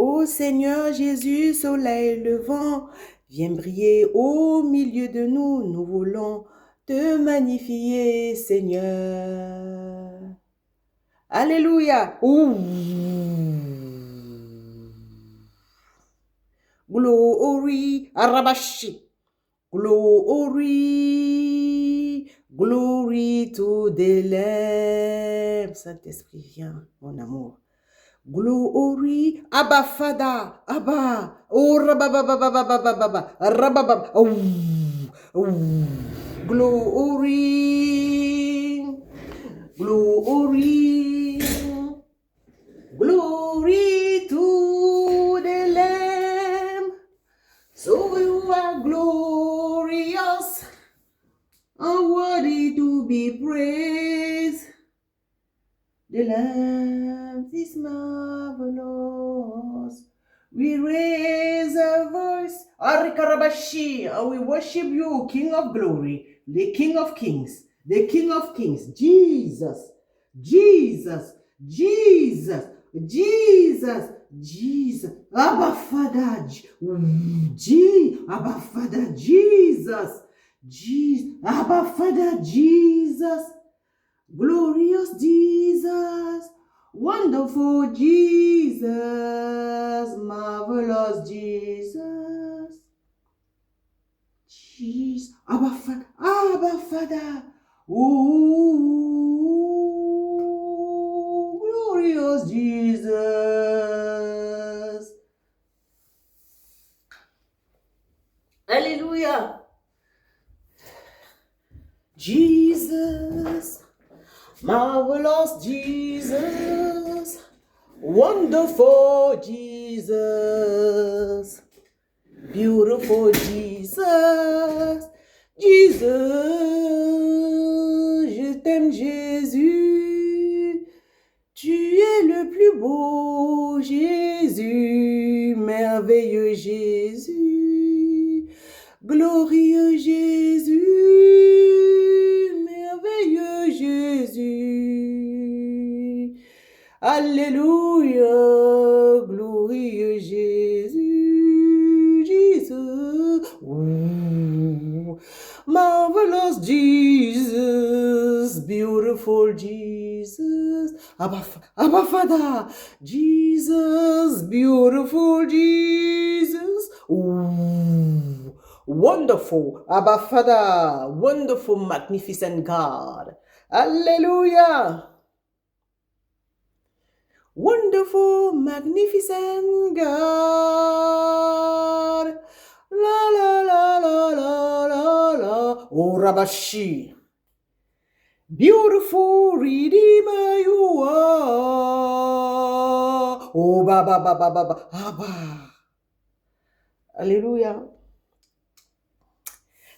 Ô Seigneur Jésus, soleil levant, viens briller au milieu de nous. Nous voulons te magnifier, Seigneur. Alléluia. Ouh. Glory, Arabashi. Glory, glory to the Lamb. Saint-Esprit, viens, mon amour. Glory, Abba Fada, Abba, oh rabababababababa, rababab, oh, glory, glory, glory to the Lamb. So you are glorious and worthy to be praised. The Lamb is marvelous. We raise a voice, Arikarabashi, and we worship you, King of glory, the King of kings, the King of kings, Jesus, Jesus, Jesus, Jesus, Jesus, Abba Father, Abba Father, Jesus, Jesus, Abba Father, Jesus. Glorious Jesus, wonderful Jesus, marvelous Jesus. Jesus, Abba Father, Abba Father. Ooh, glorious Jesus. Hallelujah. Jesus. Marvelous Jesus, wonderful Jesus, beautiful Jesus, Jesus, je t'aime Jésus, tu es le plus beau Jésus, merveilleux Jésus, glorieux Jésus. Jésus. Alléluia, glorieux Jésus, Jesus. Ooh. Marvelous Jesus, beautiful Jesus. Abba Father, Jesus, beautiful Jesus. Ooh. Wonderful, Abba Father, wonderful, magnificent God. Hallelujah. Wonderful, magnificent God. La la la la la la la. Oh Rabashi. Beautiful Redeemer you are. Oh Baba Baba Baba. Abba. Alléluia.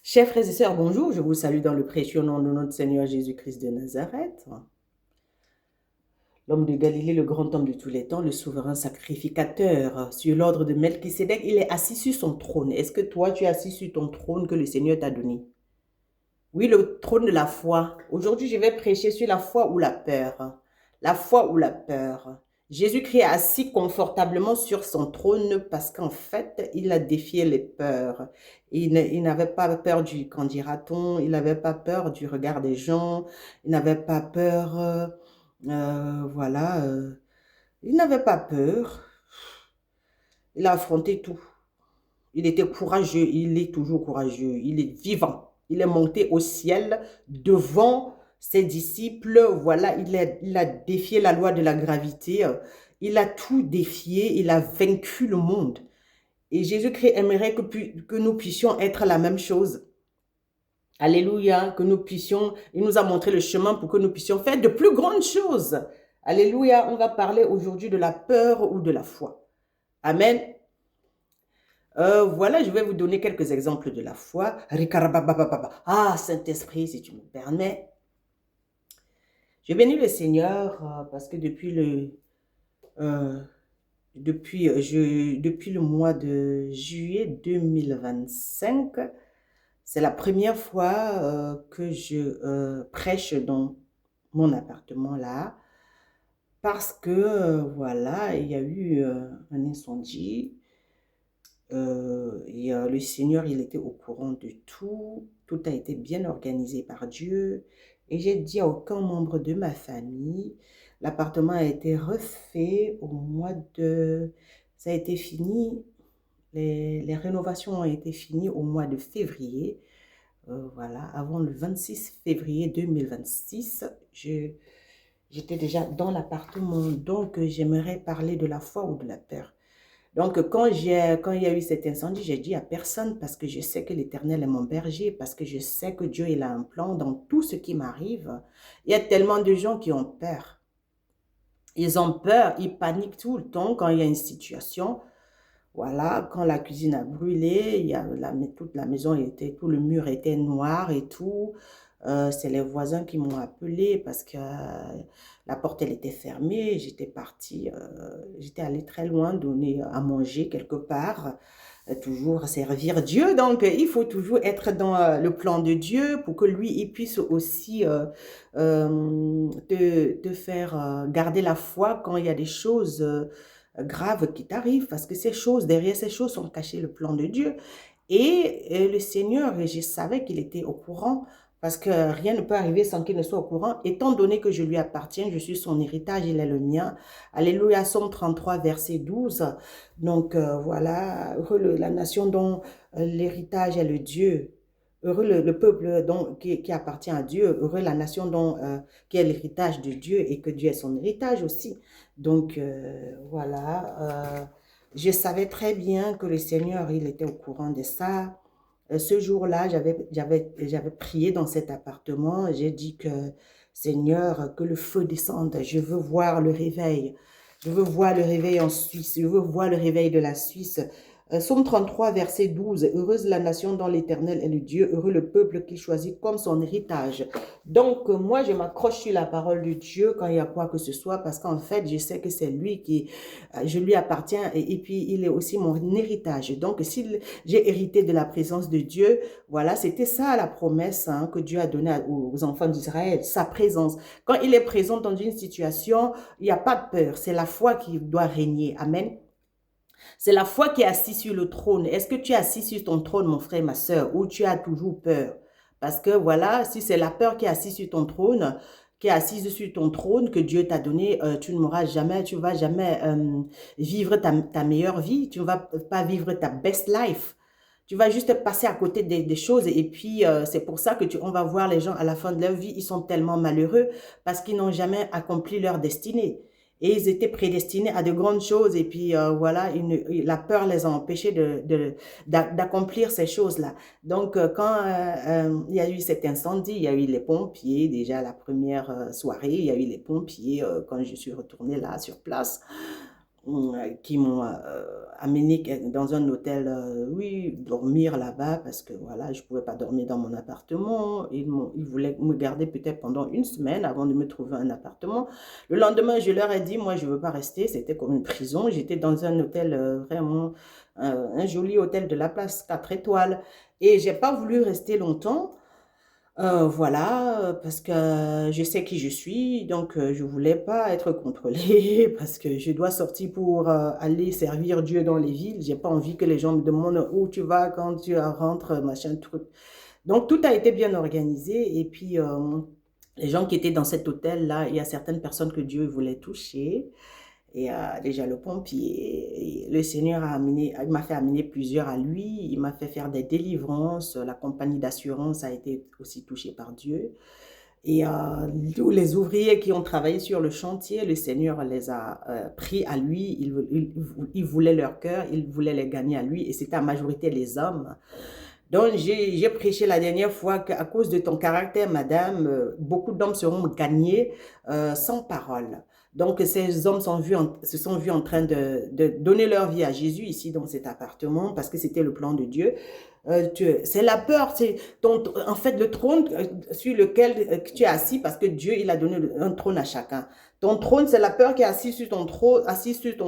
Chers frères et sœurs, bonjour, je vous salue dans le précieux nom de notre Seigneur Jésus-Christ de Nazareth. L'homme de Galilée, le grand homme de tous les temps, le souverain sacrificateur, sur l'ordre de Melchisédek, il est assis sur son trône. Est-ce que toi, tu es assis sur ton trône que le Seigneur t'a donné? Oui, le trône de la foi. Aujourd'hui, je vais prêcher sur la foi ou la peur. La foi ou la peur. Jésus-Christ est assis confortablement sur son trône parce qu'en fait, il a défié les peurs. Il n'avait pas peur du qu'en dira-t-on, il n'avait pas peur du regard des gens, il n'avait pas peur, voilà, il n'avait pas peur. Il a affronté tout. Il était courageux, il est toujours courageux, il est vivant. Il est monté au ciel devant ses disciples, voilà, il a défié la loi de la gravité, il a tout défié, il a vaincu le monde. Et Jésus-Christ aimerait que nous puissions être la même chose. Alléluia, que nous puissions, il nous a montré le chemin pour que nous puissions faire de plus grandes choses. Alléluia, on va parler aujourd'hui de la peur ou de la foi. Amen. Voilà, je vais vous donner quelques exemples de la foi. Ah, Saint-Esprit, si tu me permets. Je bénis le Seigneur parce que depuis le mois de juillet 2025, c'est la première fois que je prêche dans mon appartement là. parce que, voilà, il y a eu un incendie. Le Seigneur, il était au courant de tout. Tout a été bien organisé par Dieu. Et j'ai dit à aucun membre de ma famille. L'appartement a été refait au mois de... Ça a été fini. Les rénovations ont été finies au mois de février. Voilà, avant le 26 février 2026, j'étais déjà dans l'appartement. Donc, j'aimerais parler de la foi ou de la peur. Donc, quand il y a eu cet incendie, j'ai dit à personne parce que je sais que l'Éternel est mon berger, parce que je sais que Dieu, il a un plan dans tout ce qui m'arrive. Il y a tellement de gens qui ont peur. Ils ont peur, ils paniquent tout le temps quand il y a une situation. Voilà, quand la cuisine a brûlé, toute la maison était, tout le mur était noir et tout. C'est les voisins qui m'ont appelé parce que la porte, elle était fermée. J'étais partie, j'étais allée très loin donner à manger quelque part, toujours servir Dieu. Donc, il faut toujours être dans le plan de Dieu pour que lui, il puisse aussi te faire garder la foi quand il y a des choses graves qui t'arrivent, parce que ces choses, derrière ces choses sont cachées le plan de Dieu. Et le Seigneur, je savais qu'il était au courant, parce que rien ne peut arriver sans qu'il ne soit au courant. Étant donné que je lui appartiens, je suis son héritage, il est le mien. Alléluia, Somme 33, verset 12. Donc voilà, heureux la nation dont l'héritage est le Dieu. Heureux le peuple qui appartient à Dieu. Heureux la nation qui est l'héritage de Dieu et que Dieu est son héritage aussi. Donc voilà, je savais très bien que le Seigneur, il était au courant de ça. Ce jour-là, j'avais prié dans cet appartement. J'ai dit que, Seigneur, que le feu descende. Je veux voir le réveil. Je veux voir le réveil en Suisse. Je veux voir le réveil de la Suisse. Psaume 33, verset 12. Heureuse la nation dont l'Éternel est le Dieu. Heureux le peuple qu'il choisit comme son héritage. Donc, moi, je m'accroche sur la parole de Dieu quand il y a quoi que ce soit, parce qu'en fait, je sais que c'est lui je lui appartiens, et puis il est aussi mon héritage. Donc, si j'ai hérité de la présence de Dieu, voilà, c'était ça la promesse que Dieu a donnée aux enfants d'Israël, sa présence. Quand il est présent dans une situation, il n'y a pas de peur, c'est la foi qui doit régner. Amen. C'est la foi qui est assise sur le trône. Est-ce que tu es assis sur ton trône, mon frère, ma soeur, ou tu as toujours peur? Parce que voilà, si c'est la peur qui est assise sur ton trône, qui est assise sur ton trône que Dieu t'a donné, tu ne mourras jamais, tu ne vas jamais vivre ta meilleure vie, tu ne vas pas vivre ta best life. Tu vas juste passer à côté des choses et puis c'est pour ça que on va voir les gens à la fin de leur vie, ils sont tellement malheureux parce qu'ils n'ont jamais accompli leur destinée. Et ils étaient prédestinés à de grandes choses. Et puis, voilà, la peur les a empêchés d'accomplir ces choses-là. Donc, quand il y a eu cet incendie, il y a eu les pompiers, déjà la première soirée, il y a eu les pompiers quand je suis retournée là sur place qui m'ont amené dans un hôtel, oui, dormir là-bas parce que voilà, je ne pouvais pas dormir dans mon appartement. Ils voulaient me garder peut-être pendant une semaine avant de me trouver un appartement. Le lendemain, je leur ai dit, moi, je ne veux pas rester. C'était comme une prison. J'étais dans un hôtel vraiment, un joli hôtel de la place 4 étoiles. Et je n'ai pas voulu rester longtemps. Voilà, parce que je sais qui je suis, donc je voulais pas être contrôlée parce que je dois sortir pour aller servir Dieu dans les villes. J'ai pas envie que les gens me demandent où tu vas quand tu rentres, machin truc. Donc tout a été bien organisé et puis les gens qui étaient dans cet hôtel-là, il y a certaines personnes que Dieu voulait toucher. Et déjà le pompier, le Seigneur il m'a fait amener plusieurs à lui, il m'a fait faire des délivrances, la compagnie d'assurance a été aussi touchée par Dieu. Et tous les ouvriers qui ont travaillé sur le chantier, le Seigneur les a pris à lui, il voulait leur cœur, il voulait les gagner à lui, et c'était à majorité les hommes. Donc, j'ai prêché la dernière fois qu'à cause de ton caractère, madame, beaucoup d'hommes seront gagnés sans parole. Donc, ces hommes se sont vus en train de donner leur vie à Jésus ici dans cet appartement parce que c'était le plan de Dieu. C'est la peur, en fait le trône sur lequel tu es assis parce que Dieu il a donné un trône à chacun. Ton trône, c'est la peur qui est assise sur ton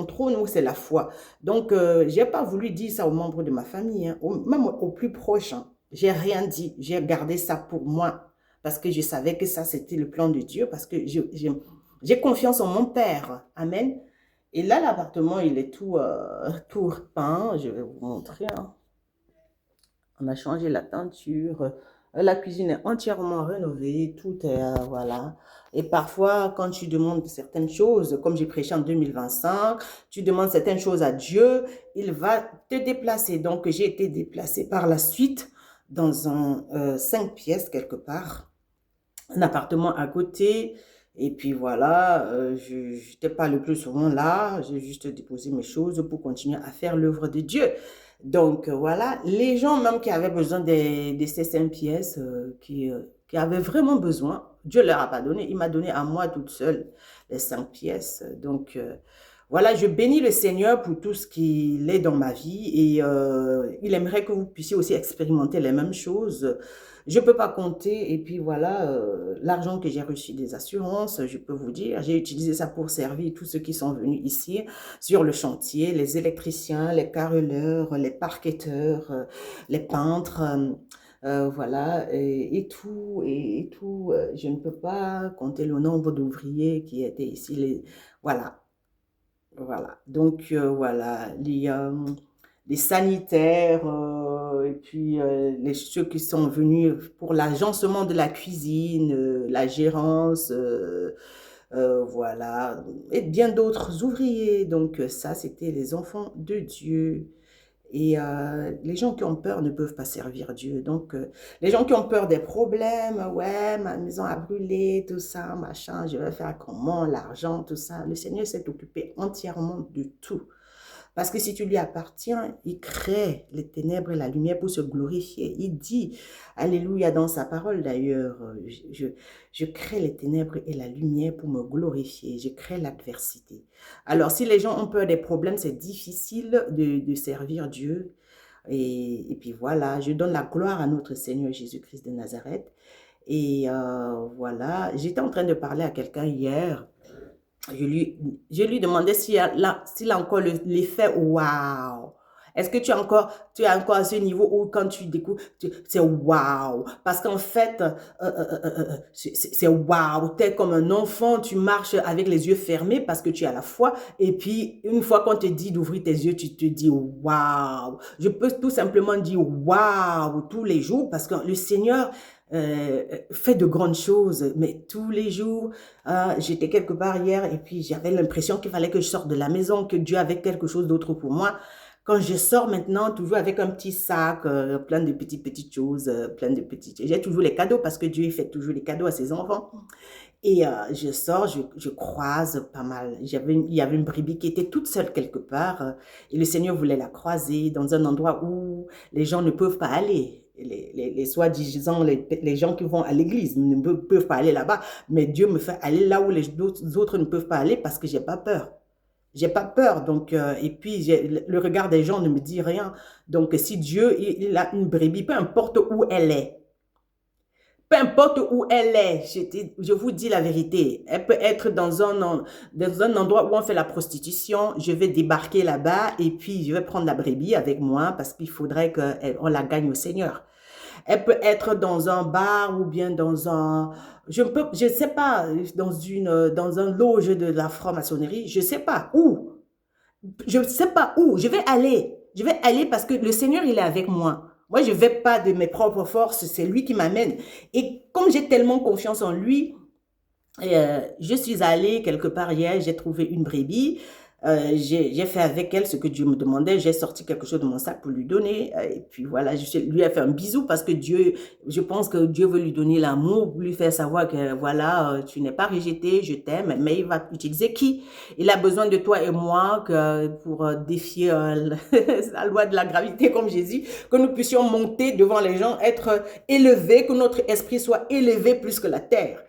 trône ou c'est la foi. Donc, j'ai pas voulu dire ça aux membres de ma famille, hein, même aux plus proches. Hein. J'ai rien dit, j'ai gardé ça pour moi parce que je savais que ça c'était le plan de Dieu parce que J'ai confiance en mon Père. Amen. Et là, l'appartement, il est tout peint. Je vais vous montrer, hein. On a changé la teinture. La cuisine est entièrement rénovée. Tout est, voilà. Et parfois, quand tu demandes certaines choses, comme j'ai prêché en 2025, tu demandes certaines choses à Dieu, il va te déplacer. Donc, j'ai été déplacée par la suite dans un 5 pièces quelque part, un appartement à côté. Et puis voilà, je n'étais pas le plus souvent là, j'ai juste déposé mes choses pour continuer à faire l'œuvre de Dieu. Donc voilà, les gens même qui avaient besoin de ces 5 pièces, qui avaient vraiment besoin, Dieu ne leur a pas donné, il m'a donné à moi toute seule les 5 pièces. Donc voilà, je bénis le Seigneur pour tout ce qu'il est dans ma vie et il aimerait que vous puissiez aussi expérimenter les mêmes choses. Je ne peux pas compter et puis voilà, l'argent que j'ai reçu des assurances, je peux vous dire, j'ai utilisé ça pour servir tous ceux qui sont venus ici sur le chantier, les électriciens, les carreleurs, les parqueteurs, les peintres, voilà, et tout, et tout. Je ne peux pas compter le nombre d'ouvriers qui étaient ici, voilà. Voilà, donc voilà, les sanitaires et puis ceux qui sont venus pour l'agencement de la cuisine, la gérance, voilà, et bien d'autres ouvriers. Donc ça, c'était les enfants de Dieu. Et les gens qui ont peur ne peuvent pas servir Dieu. Donc, les gens qui ont peur des problèmes, ouais, ma maison a brûlé, tout ça, machin, je vais faire comment, l'argent, tout ça. Le Seigneur s'est occupé entièrement de tout. Parce que si tu lui appartiens, il crée les ténèbres et la lumière pour se glorifier. Il dit, alléluia, dans sa parole d'ailleurs, je crée les ténèbres et la lumière pour me glorifier. Je crée l'adversité. Alors, si les gens ont peur des problèmes, c'est difficile de servir Dieu. Et puis voilà, je donne la gloire à notre Seigneur Jésus-Christ de Nazareth. Et voilà, j'étais en train de parler à quelqu'un hier. Je lui demandais s'il a encore l'effet waouh. Est-ce que tu as encore à ce niveau où quand tu découvres, c'est waouh. Parce qu'en fait, c'est waouh. Tu es comme un enfant, tu marches avec les yeux fermés parce que tu as la foi. Et puis, une fois qu'on te dit d'ouvrir tes yeux, tu te dis waouh. Je peux tout simplement dire waouh tous les jours parce que le Seigneur fait de grandes choses, mais tous les jours, j'étais quelque part hier et puis j'avais l'impression qu'il fallait que je sorte de la maison, que Dieu avait quelque chose d'autre pour moi. Quand je sors maintenant, toujours avec un petit sac, plein de petites choses, plein de petites... J'ai toujours les cadeaux parce que Dieu fait toujours les cadeaux à ses enfants. Et je sors, je croise pas mal. Il y avait une brebis qui était toute seule quelque part et le Seigneur voulait la croiser dans un endroit où les gens ne peuvent pas aller. Les soi-disant, les gens qui vont à l'église ne peuvent pas aller là-bas, mais Dieu me fait aller là où les autres ne peuvent pas aller parce que j'ai pas peur. J'ai pas peur, donc, et puis le regard des gens ne me dit rien. Donc, si Dieu, il a une brebis, peu importe où elle est, peu importe où elle est, je vous dis la vérité, elle peut être dans un endroit où on fait la prostitution, je vais débarquer là-bas et puis je vais prendre la brebis avec moi parce qu'il faudrait qu'on la gagne au Seigneur. Elle peut être dans un bar ou bien dans je sais pas, dans un loge de la franc-maçonnerie, je sais pas où. Je sais pas où. Je vais aller parce que le Seigneur, il est avec moi. Moi, je vais pas de mes propres forces, c'est lui qui m'amène. Et comme j'ai tellement confiance en lui, je suis allée quelque part hier, j'ai trouvé une brebis. J'ai fait avec elle ce que Dieu me demandait. J'ai sorti quelque chose de mon sac pour lui donner. Et puis voilà, lui ai fait un bisou parce que je pense que Dieu veut lui donner l'amour, pour lui faire savoir que voilà, tu n'es pas rejeté, je t'aime, mais il va utiliser qui? Il a besoin de toi et moi pour défier la loi de la gravité comme Jésus, que nous puissions monter devant les gens, être élevés, que notre esprit soit élevé plus que la terre,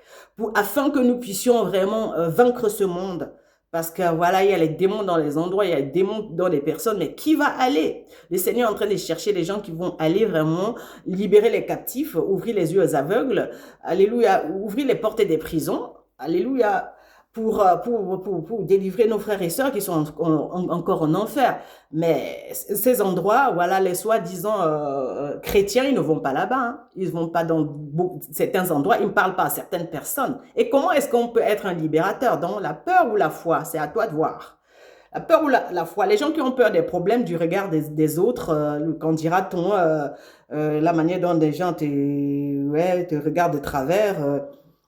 afin que nous puissions vraiment vaincre ce monde. Parce que voilà, il y a les démons dans les endroits, il y a les démons dans les personnes, mais qui va aller? Le Seigneur est en train de chercher les gens qui vont aller vraiment libérer les captifs, ouvrir les yeux aux aveugles, alléluia, ouvrir les portes des prisons, alléluia, pour délivrer nos frères et sœurs qui sont encore en enfer. Mais ces endroits, voilà, les soi-disant chrétiens, ils ne vont pas là-bas. Hein. Ils ne vont pas dans certains endroits, ils ne parlent pas à certaines personnes. Et comment est-ce qu'on peut être un libérateur? Dans la peur ou la foi? C'est à toi de voir. La peur ou la foi? Les gens qui ont peur des problèmes, du regard des autres, qu'en dira-t-on, la manière dont des gens te regardent de travers,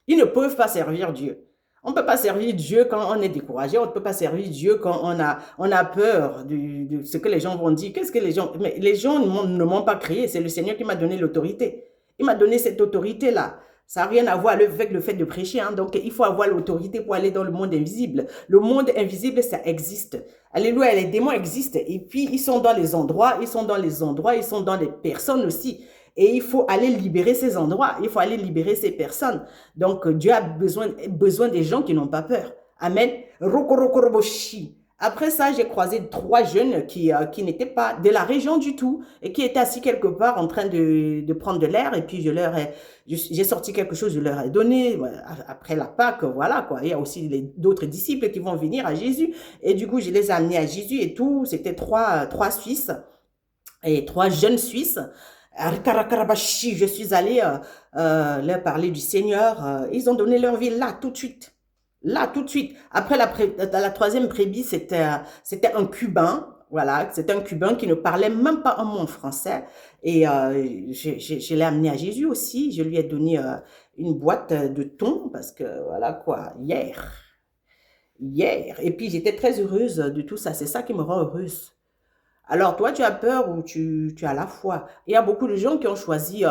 ils ne peuvent pas servir Dieu. On ne peut pas servir Dieu quand on est découragé, on ne peut pas servir Dieu quand on a peur de ce que les gens vont dire. Qu'est-ce que les gens... Mais les gens ne m'ont pas créé, c'est le Seigneur qui m'a donné l'autorité. Il m'a donné cette autorité-là. Ça n'a rien à voir avec le fait de prêcher. Hein. Donc, il faut avoir l'autorité pour aller dans le monde invisible. Le monde invisible, ça existe. Alléluia, les démons existent. Et puis, ils sont dans les endroits, ils sont dans les personnes aussi. Et il faut aller libérer ces endroits, il faut aller libérer ces personnes. Donc, Dieu a besoin des gens qui n'ont pas peur. Amen. Après ça, j'ai croisé 3 jeunes qui n'étaient pas de la région du tout et qui étaient assis quelque part en train de prendre de l'air. Et puis, j'ai sorti quelque chose, je leur ai donné. Après la Pâque, voilà quoi. Il y a aussi d'autres disciples qui vont venir à Jésus. Et du coup, je les ai amenés à Jésus et tout. C'était 3 Suisses et 3 jeunes Suisses. Je suis allée leur parler du Seigneur. Ils ont donné leur vie là, tout de suite. Là, tout de suite. Après, la 3e brebis, c'était un Cubain. Voilà, c'était un Cubain qui ne parlait même pas un mot en français. Et je l'ai amené à Jésus aussi. Je lui ai donné une boîte de thon parce que, voilà quoi, hier. Et puis, j'étais très heureuse de tout ça. C'est ça qui me rend heureuse. Alors, toi, tu as peur ou tu as la foi? Il y a beaucoup de gens qui ont choisi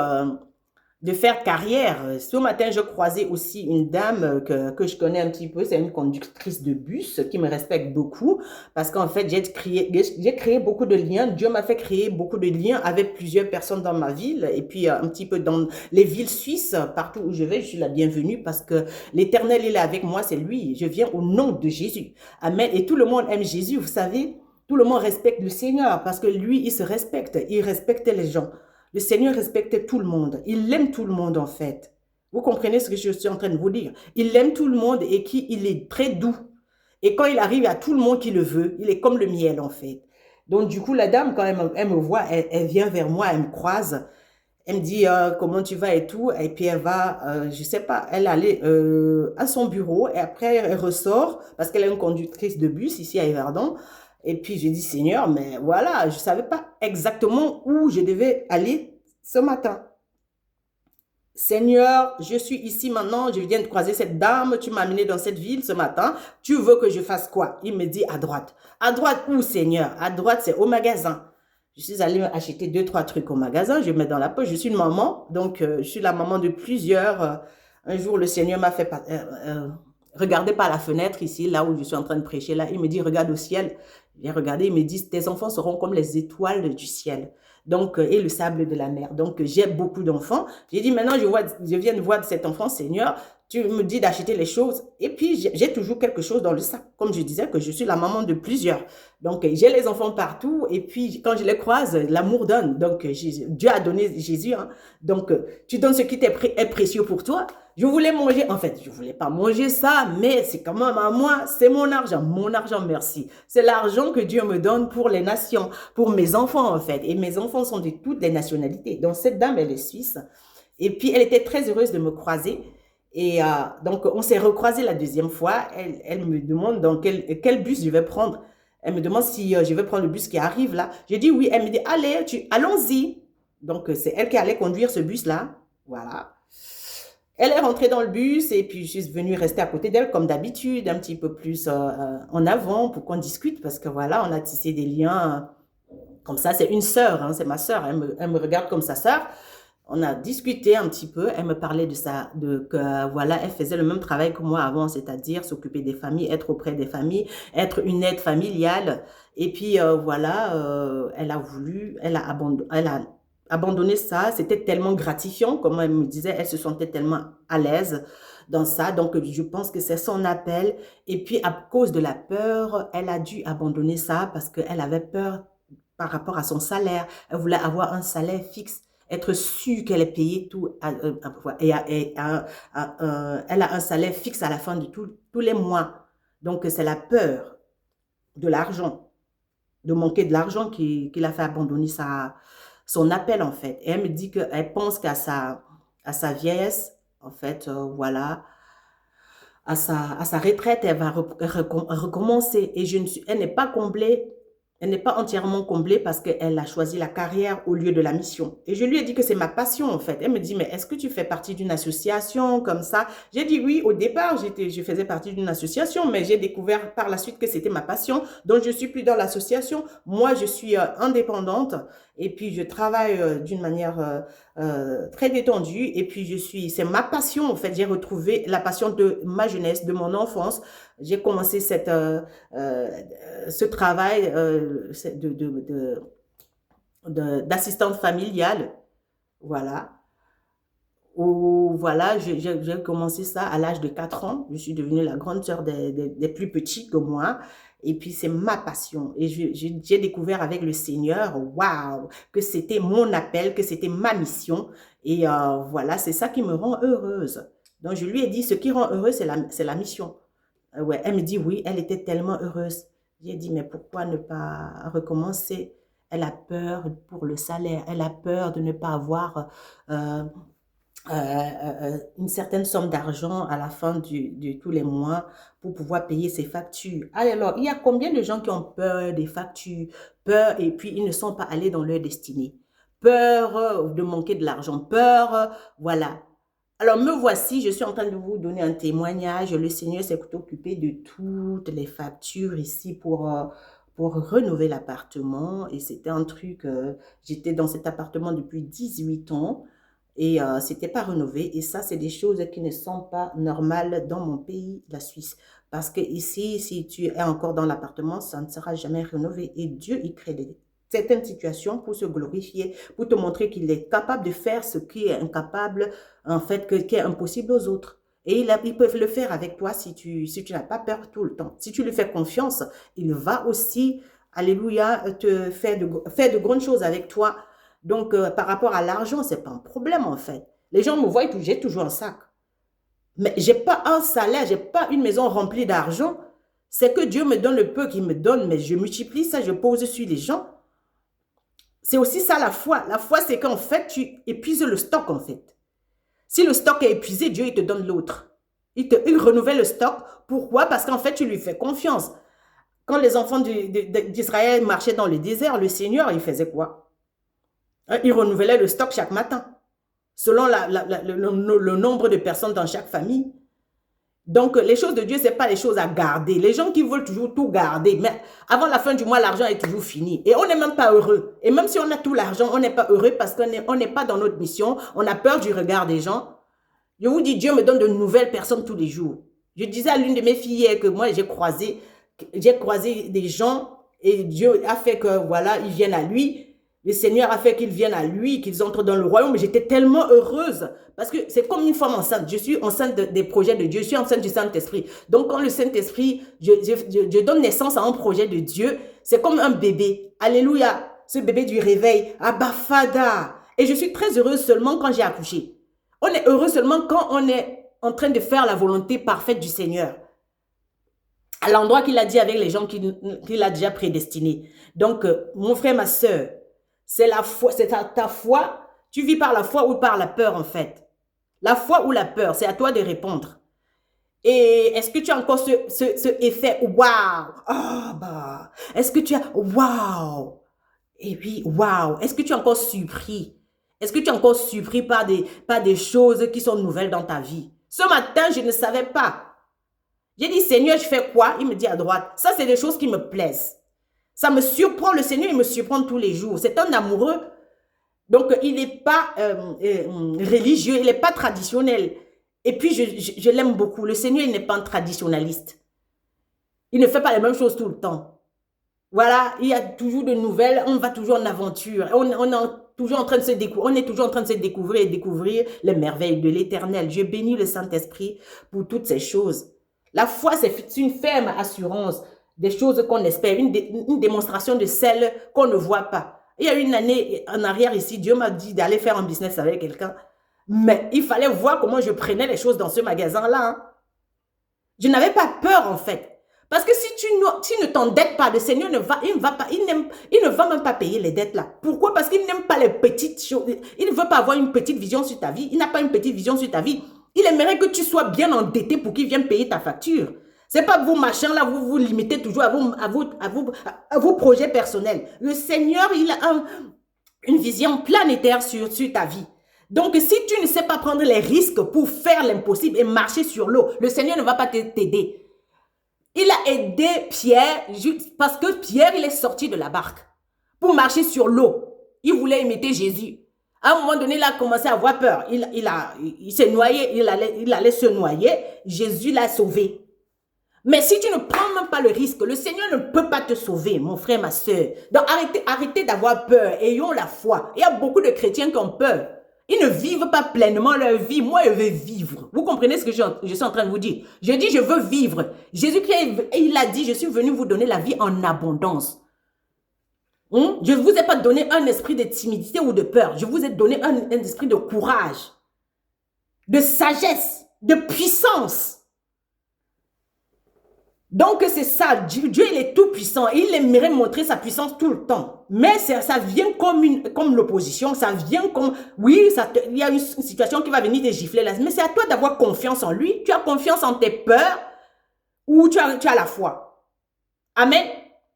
de faire carrière. Ce matin, je croisais aussi une dame que je connais un petit peu. C'est une conductrice de bus qui me respecte beaucoup parce qu'en fait, j'ai créé beaucoup de liens. Dieu m'a fait créer beaucoup de liens avec plusieurs personnes dans ma ville et puis un petit peu dans les villes suisses. Partout où je vais, je suis la bienvenue parce que l'Éternel, il est avec moi, c'est lui. Je viens au nom de Jésus. Amen. Et tout le monde aime Jésus, vous savez. Tout le monde respecte le Seigneur parce que lui, il se respecte. Il respecte les gens. Le Seigneur respecte tout le monde. Il aime tout le monde en fait. Vous comprenez ce que je suis en train de vous dire? Il aime tout le monde et il est très doux. Et quand il arrive à tout le monde qui le veut, il est comme le miel en fait. Donc du coup, la dame, quand elle me voit, elle vient vers moi, elle me croise. Elle me dit comment tu vas et tout. Et puis elle va, je sais pas, elle allait à son bureau et après elle ressort parce qu'elle est une conductrice de bus ici à Yverdon. Et puis, je dis, Seigneur, mais voilà, je ne savais pas exactement où je devais aller ce matin. Seigneur, je suis ici maintenant, je viens de croiser cette dame, tu m'as amené dans cette ville ce matin, tu veux que je fasse quoi? Il me dit, à droite. À droite où, Seigneur? À droite, c'est au magasin. Je suis allée acheter 2, 3 trucs au magasin, je mets dans la poche, je suis une maman, donc je suis la maman de plusieurs. Un jour, le Seigneur m'a fait... regarder par la fenêtre ici, là où je suis en train de prêcher, là, il me dit, regarde au ciel. J'ai regardé, il me dit, tes enfants seront comme les étoiles du ciel. Donc, et le sable de la mer. Donc, j'ai beaucoup d'enfants. J'ai dit, maintenant, je viens de voir cet enfant, Seigneur, tu me dis d'acheter les choses. Et puis, j'ai toujours quelque chose dans le sac. Comme je disais que je suis la maman de plusieurs. Donc, j'ai les enfants partout. Et puis, quand je les croise, l'amour donne. Donc, Dieu a donné Jésus. Hein. Donc, tu donnes ce qui est précieux pour toi. Je voulais manger, en fait, je voulais pas manger ça, mais c'est quand même à moi, c'est mon argent, merci. C'est l'argent que Dieu me donne pour les nations, pour mes enfants, en fait. Et mes enfants sont de toutes les nationalités. Donc, cette dame, elle est suisse. Et puis, elle était très heureuse de me croiser. Et donc, on s'est recroisé la 2e fois. Elle me demande dans quel bus je vais prendre. Elle me demande si je vais prendre le bus qui arrive là. J'ai dit oui. Elle me dit, allez, allons-y. Donc, c'est elle qui allait conduire ce bus-là. Voilà. Elle est rentrée dans le bus et puis je suis venue rester à côté d'elle comme d'habitude, un petit peu plus en avant pour qu'on discute parce que voilà, on a tissé des liens comme ça. C'est une sœur, hein, c'est ma sœur, elle me regarde comme sa sœur. On a discuté un petit peu, elle me parlait que voilà, elle faisait le même travail que moi avant, c'est-à-dire s'occuper des familles, être auprès des familles, être une aide familiale. Et puis voilà, elle a abandonné ça. C'était tellement gratifiant, comme elle me disait, elle se sentait tellement à l'aise dans ça. Donc, je pense que c'est son appel. Et puis, à cause de la peur, elle a dû abandonner ça parce qu'elle avait peur par rapport à son salaire. Elle voulait avoir un salaire fixe. être sûre qu'elle est payée tout, elle a un salaire fixe à la fin de tous les mois. Donc, c'est la peur de l'argent, de manquer de l'argent qui l'a fait abandonner son appel, en fait. Et elle me dit qu'elle pense qu'à sa vieillesse, en fait, voilà, à sa retraite, elle va recommencer. Et elle n'est pas comblée, elle n'est pas entièrement comblée parce qu'elle a choisi la carrière au lieu de la mission. Et je lui ai dit que c'est ma passion, en fait. Elle me dit, mais est-ce que tu fais partie d'une association comme ça? J'ai dit oui, au départ, je faisais partie d'une association, mais j'ai découvert par la suite que c'était ma passion. Donc, je suis plus dans l'association. Moi, je suis indépendante et puis je travaille d'une manière très détendue. Et puis, c'est ma passion, en fait. J'ai retrouvé la passion de ma jeunesse, de mon enfance. J'ai commencé ce travail d'assistante familiale, voilà, où voilà, j'ai commencé ça à l'âge de 4 ans. Je suis devenue la grande sœur des plus petits que moi. Et puis, c'est ma passion. Et j'ai découvert avec le Seigneur, waouh, que c'était mon appel, que c'était ma mission. Et voilà, c'est ça qui me rend heureuse. Donc, je lui ai dit, ce qui rend heureuse, c'est la mission. Ouais, elle me dit oui, elle était tellement heureuse. J'ai dit, mais pourquoi ne pas recommencer? Elle a peur pour le salaire, elle a peur de ne pas avoir une certaine somme d'argent à la fin de tous les mois pour pouvoir payer ses factures. Alors, il y a combien de gens qui ont peur des factures, peur et puis ils ne sont pas allés dans leur destinée, peur de manquer de l'argent, peur, voilà. Alors, me voici, je suis en train de vous donner un témoignage. Le Seigneur s'est occupé de toutes les factures ici pour rénover l'appartement. Et c'était un truc, j'étais dans cet appartement depuis 18 ans et c'était pas rénové. Et ça, c'est des choses qui ne sont pas normales dans mon pays, la Suisse. Parce que ici, si tu es encore dans l'appartement, ça ne sera jamais rénové. Et Dieu, il crée certaines situations pour se glorifier, pour te montrer qu'il est capable de faire ce qui est incapable, en fait, qui est impossible aux autres. Et ils peuvent le faire avec toi si tu n'as pas peur tout le temps. Si tu lui fais confiance, il va aussi, alléluia, te faire de grandes choses avec toi. Donc, par rapport à l'argent, ce n'est pas un problème, en fait. Les gens me voient, j'ai toujours un sac. Mais je n'ai pas un salaire, je n'ai pas une maison remplie d'argent. C'est que Dieu me donne le peu qu'il me donne, mais je multiplie ça, je pose sur les gens. C'est aussi ça la foi. La foi, c'est qu'en fait, tu épuises le stock, en fait. Si le stock est épuisé, Dieu, il te donne l'autre. Il renouvelle le stock. Pourquoi? Parce qu'en fait, tu lui fais confiance. Quand les enfants d'Israël marchaient dans le désert, le Seigneur, il faisait quoi? Il renouvelait le stock chaque matin, selon le nombre de personnes dans chaque famille. Donc, les choses de Dieu, ce n'est pas les choses à garder. Les gens qui veulent toujours tout garder, mais avant la fin du mois, l'argent est toujours fini. Et on n'est même pas heureux. Et même si on a tout l'argent, on n'est pas heureux parce qu'on n'est pas dans notre mission. On a peur du regard des gens. Je vous dis, Dieu me donne de nouvelles personnes tous les jours. Je disais à l'une de mes filles hier que moi, j'ai croisé des gens et Dieu a fait que, voilà, ils viennent à lui. Le Seigneur a fait qu'ils viennent à lui, qu'ils entrent dans le royaume. J'étais tellement heureuse parce que c'est comme une femme enceinte. Je suis enceinte des projets de Dieu. Je suis enceinte du Saint-Esprit. Donc, quand le Saint-Esprit, je donne naissance à un projet de Dieu, c'est comme un bébé. Alléluia. Ce bébé du réveil. Abba Fada. Et je suis très heureuse seulement quand j'ai accouché. On est heureux seulement quand on est en train de faire la volonté parfaite du Seigneur. À l'endroit qu'il a dit avec les gens qu'il a déjà prédestinés. Donc, mon frère, ma soeur, c'est la foi, c'est ta foi. Tu vis par la foi ou par la peur, en fait. La foi ou la peur, c'est à toi de répondre. Et est-ce que tu as encore ce effet waouh? Ah, bah. Est-ce que tu as waouh? Et puis, waouh. Est-ce que tu es encore surpris? Est-ce que tu es encore surpris par des choses qui sont nouvelles dans ta vie? Ce matin, je ne savais pas. J'ai dit, Seigneur, je fais quoi? Il me dit à droite. Ça, c'est des choses qui me plaisent. Ça me surprend. Le Seigneur, il me surprend tous les jours. C'est un amoureux. Donc, il n'est pas religieux. Il n'est pas traditionnel. Et puis, je l'aime beaucoup. Le Seigneur, il n'est pas un traditionnaliste. Il ne fait pas les mêmes choses tout le temps. Voilà, il y a toujours de nouvelles. On va toujours en aventure. On est toujours en train de se découvrir. On est toujours en train de se découvrir et découvrir les merveilles de l'Éternel. Je bénis le Saint-Esprit pour toutes ces choses. La foi, c'est une ferme assurance des choses qu'on espère, une démonstration de celles qu'on ne voit pas. Il y a une année en arrière ici, Dieu m'a dit d'aller faire un business avec quelqu'un. Mais il fallait voir comment je prenais les choses dans ce magasin-là. Hein. Je n'avais pas peur en fait. Parce que si tu ne t'endettes pas, le Seigneur il ne va même pas payer les dettes là. Pourquoi? Parce qu'il n'aime pas les petites choses. Il ne veut pas avoir une petite vision sur ta vie. Il n'a pas une petite vision sur ta vie. Il aimerait que tu sois bien endetté pour qu'il vienne payer ta facture. C'est pas vos machins là, vous vous limitez toujours à vos projets personnels. Le Seigneur, il a une vision planétaire sur ta vie. Donc, si tu ne sais pas prendre les risques pour faire l'impossible et marcher sur l'eau, le Seigneur ne va pas t'aider. Il a aidé Pierre parce que Pierre, il est sorti de la barque pour marcher sur l'eau. Il voulait imiter Jésus. À un moment donné, il a commencé à avoir peur. Il s'est noyé, il allait se noyer. Jésus l'a sauvé. Mais si tu ne prends même pas le risque, le Seigneur ne peut pas te sauver, mon frère, ma soeur. Donc, arrêtez d'avoir peur. Ayons la foi. Il y a beaucoup de chrétiens qui ont peur. Ils ne vivent pas pleinement leur vie. Moi, je veux vivre. Vous comprenez ce que je suis en train de vous dire? Je dis, je veux vivre. Jésus-Christ, il a dit, je suis venu vous donner la vie en abondance. Je ne vous ai pas donné un esprit de timidité ou de peur. Je vous ai donné un esprit de courage, de sagesse, de puissance. Donc, c'est ça. Dieu, il est tout puissant. Il aimerait montrer sa puissance tout le temps. Mais ça vient comme l'opposition. Ça vient comme... Oui, il y a une situation qui va venir te gifler là. Mais c'est à toi d'avoir confiance en lui. Tu as confiance en tes peurs ou tu as la foi. Amen.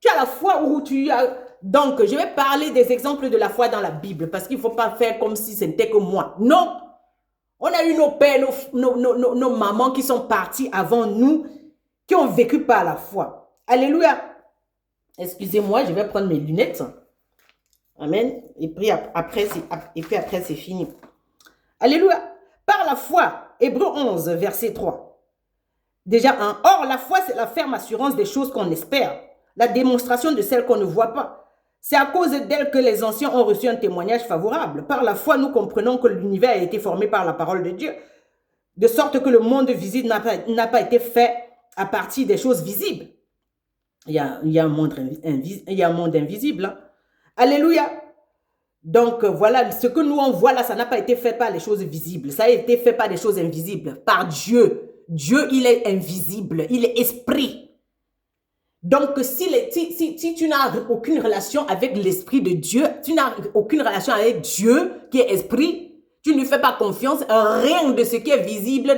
Tu as la foi ou tu as... Donc, je vais parler des exemples de la foi dans la Bible parce qu'il ne faut pas faire comme si ce n'était que moi. Non. On a eu nos pères, nos mamans qui sont partis avant nous, qui ont vécu par la foi. Alléluia. Excusez-moi, je vais prendre mes lunettes. Amen. Et puis après, c'est fini. Alléluia. Par la foi, Hébreux 11, verset 3. Déjà, or, la foi, c'est la ferme assurance des choses qu'on espère, la démonstration de celles qu'on ne voit pas. C'est à cause d'elle que les anciens ont reçu un témoignage favorable. Par la foi, nous comprenons que l'univers a été formé par la parole de Dieu, de sorte que le monde visible n'a pas été fait à partir des choses visibles. Il y a un monde invisible. Hein. Alléluia. Donc, voilà, ce que nous, on voit là, ça n'a pas été fait par les choses visibles. Ça a été fait par des choses invisibles, par Dieu. Dieu, il est invisible, il est esprit. Donc, si tu n'as aucune relation avec l'esprit de Dieu, tu n'as aucune relation avec Dieu qui est esprit, tu ne lui fais pas confiance, rien de ce qui est visible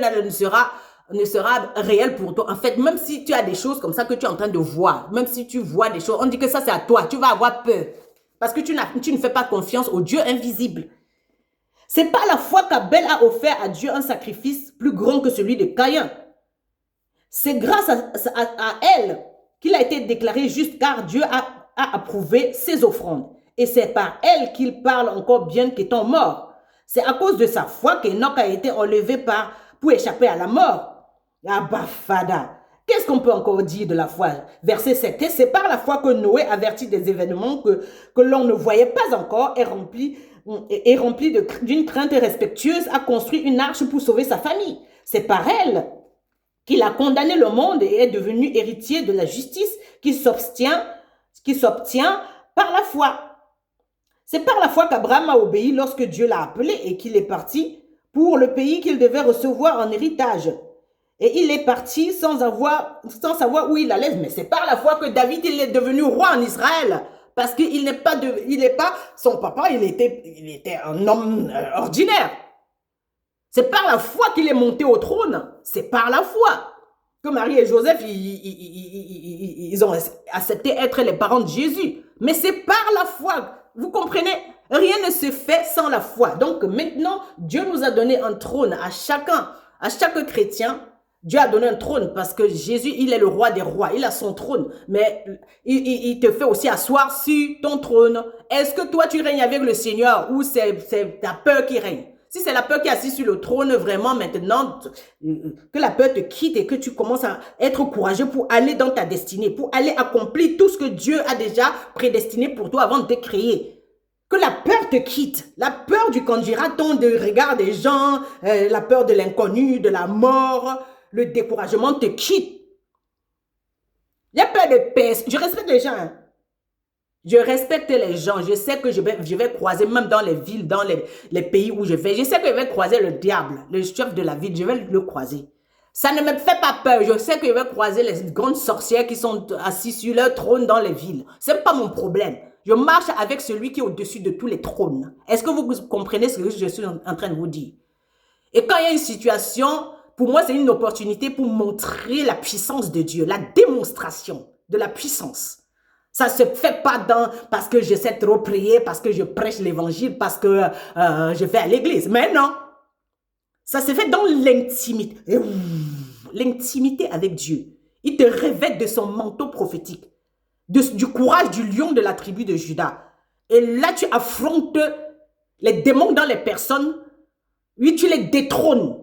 ne sera réel pour toi. En fait, même si tu as des choses comme ça que tu es en train de voir, même si tu vois des choses, on dit que ça c'est à toi, tu vas avoir peur. Parce que tu ne fais pas confiance au Dieu invisible. C'est pas la foi qu'Abel a offert à Dieu un sacrifice plus grand que celui de Caïn. C'est grâce à elle qu'il a été déclaré juste car Dieu a approuvé ses offrandes. Et c'est par elle qu'il parle encore bien qu'étant mort. C'est à cause de sa foi qu'Enoch a été enlevé pour échapper à la mort. Ah bah fada. Qu'est-ce qu'on peut encore dire de la foi? Verset 7. Et c'est par la foi que Noé, averti des événements que l'on ne voyait pas encore, est rempli d'une crainte respectueuse, a construit une arche pour sauver sa famille. C'est par elle qu'il a condamné le monde et est devenu héritier de la justice qui s'obtient par la foi. C'est par la foi qu'Abraham a obéi lorsque Dieu l'a appelé et qu'il est parti pour le pays qu'il devait recevoir en héritage. Et il est parti sans savoir où il allait. Mais c'est par la foi que David il est devenu roi en Israël. Parce qu'il n'est pas son papa, il était un homme ordinaire. C'est par la foi qu'il est monté au trône. C'est par la foi que Marie et Joseph, ils ont accepté être les parents de Jésus. Mais c'est par la foi. Vous comprenez? Rien ne se fait sans la foi. Donc maintenant, Dieu nous a donné un trône à chaque chrétien. Dieu a donné un trône parce que Jésus, il est le roi des rois. Il a son trône. Mais il te fait aussi asseoir sur ton trône. Est-ce que toi, tu règnes avec le Seigneur ou c'est ta peur qui règne? Si c'est la peur qui est assise sur le trône, vraiment maintenant, que la peur te quitte et que tu commences à être courageux pour aller dans ta destinée, pour aller accomplir tout ce que Dieu a déjà prédestiné pour toi avant de te créer. Que la peur te quitte, la peur du conduiraton, de regard des gens, la peur de l'inconnu, de la mort, le découragement te quitte. Il y a peur de personne. Je respecte les gens. Hein. Je respecte les gens. Je sais que je vais croiser, même dans les villes, dans les pays où je vais. Je sais que je vais croiser le diable, le chef de la ville. Je vais le croiser. Ça ne me fait pas peur. Je sais que je vais croiser les grandes sorcières qui sont assises sur leur trône dans les villes. Ce n'est pas mon problème. Je marche avec celui qui est au-dessus de tous les trônes. Est-ce que vous comprenez ce que je suis en train de vous dire? Et quand il y a une situation, pour moi, c'est une opportunité pour montrer la puissance de Dieu, la démonstration de la puissance. Ça ne se fait pas parce que je sais trop prier, parce que je prêche l'évangile, parce que je vais à l'église. Mais non. Ça se fait dans l'intimité. L'intimité avec Dieu. Il te revêt de son manteau prophétique, du courage du lion de la tribu de Juda. Et là, tu affrontes les démons dans les personnes. Oui, tu les détrônes.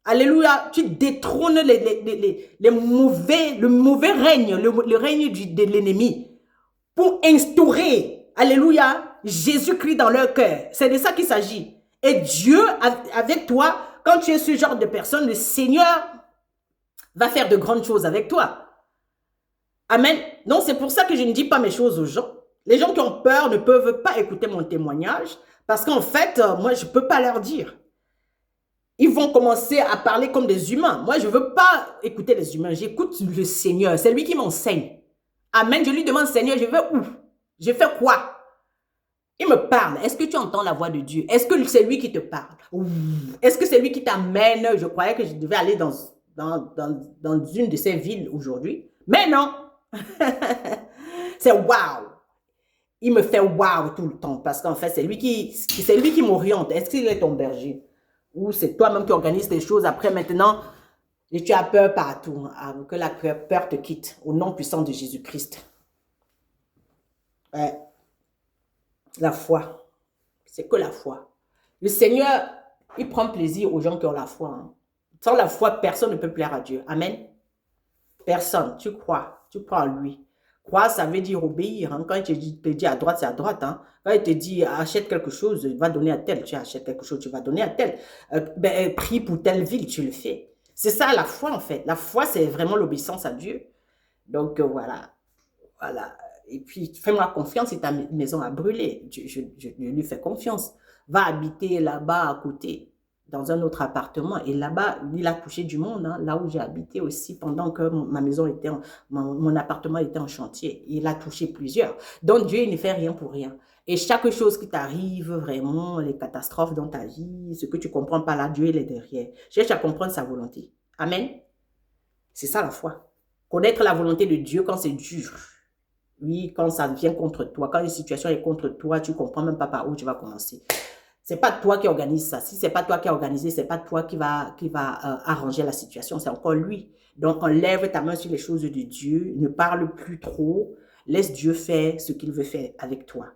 Alléluia. Tu détrônes le mauvais règne, le règne de l'ennemi. Pour instaurer, alléluia, Jésus-Christ dans leur cœur. C'est de ça qu'il s'agit. Et Dieu, avec toi, quand tu es ce genre de personne, le Seigneur va faire de grandes choses avec toi. Amen. Donc, c'est pour ça que je ne dis pas mes choses aux gens. Les gens qui ont peur ne peuvent pas écouter mon témoignage parce qu'en fait, moi, je ne peux pas leur dire. Ils vont commencer à parler comme des humains. Moi, je ne veux pas écouter les humains. J'écoute le Seigneur. C'est lui qui m'enseigne. Amen. Je lui demande, Seigneur, je vais où? Je fais quoi? Il me parle. Est-ce que tu entends la voix de Dieu? Est-ce que c'est lui qui te parle? Est-ce que c'est lui qui t'amène? Je croyais que je devais aller dans une de ces villes aujourd'hui. Mais non. C'est waouh. Il me fait waouh tout le temps parce qu'en fait, c'est lui qui m'oriente. Est-ce qu'il est ton berger? Ou c'est toi-même qui organise les choses après maintenant et tu as peur partout. Que la peur te quitte au nom puissant de Jésus-Christ. Ouais. La foi. C'est que la foi. Le Seigneur, il prend plaisir aux gens qui ont la foi. Hein. Sans la foi, personne ne peut plaire à Dieu. Amen. Personne. Tu crois en lui. Croire, ça veut dire obéir. Hein. Quand il te dit à droite, c'est à droite. Hein. Quand il te dit achète quelque chose, il va donner à tel. Tu achètes quelque chose, tu vas donner à tel. Prie pour telle ville, tu le fais. C'est ça la foi en fait. La foi, c'est vraiment l'obéissance à Dieu. Donc voilà. Voilà. Et puis, fais-moi confiance si ta maison a brûlé. Je lui fais confiance. Va habiter là-bas à côté, dans un autre appartement. Et là-bas, il a touché du monde, hein, là où j'ai habité aussi, pendant que ma maison était, mon appartement était en chantier. Il a touché plusieurs. Donc, Dieu, il ne fait rien pour rien. Et chaque chose qui t'arrive, vraiment, les catastrophes dans ta vie, ce que tu ne comprends pas là, Dieu, il est derrière. Cherche à comprendre sa volonté. Amen. C'est ça la foi. Connaître la volonté de Dieu quand c'est dur. Oui, quand ça vient contre toi, quand une situation est contre toi, tu ne comprends même pas par où tu vas commencer. Ce n'est pas toi qui organise ça. Si ce n'est pas toi qui as organisé, ce n'est pas toi qui va arranger la situation, c'est encore lui. Donc, enlève ta main sur les choses de Dieu, ne parle plus trop, laisse Dieu faire ce qu'il veut faire avec toi.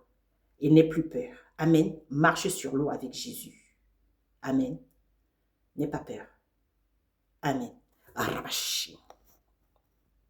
Et n'aie plus peur. Amen. Marche sur l'eau avec Jésus. Amen. N'aie pas peur. Amen. Arabashi.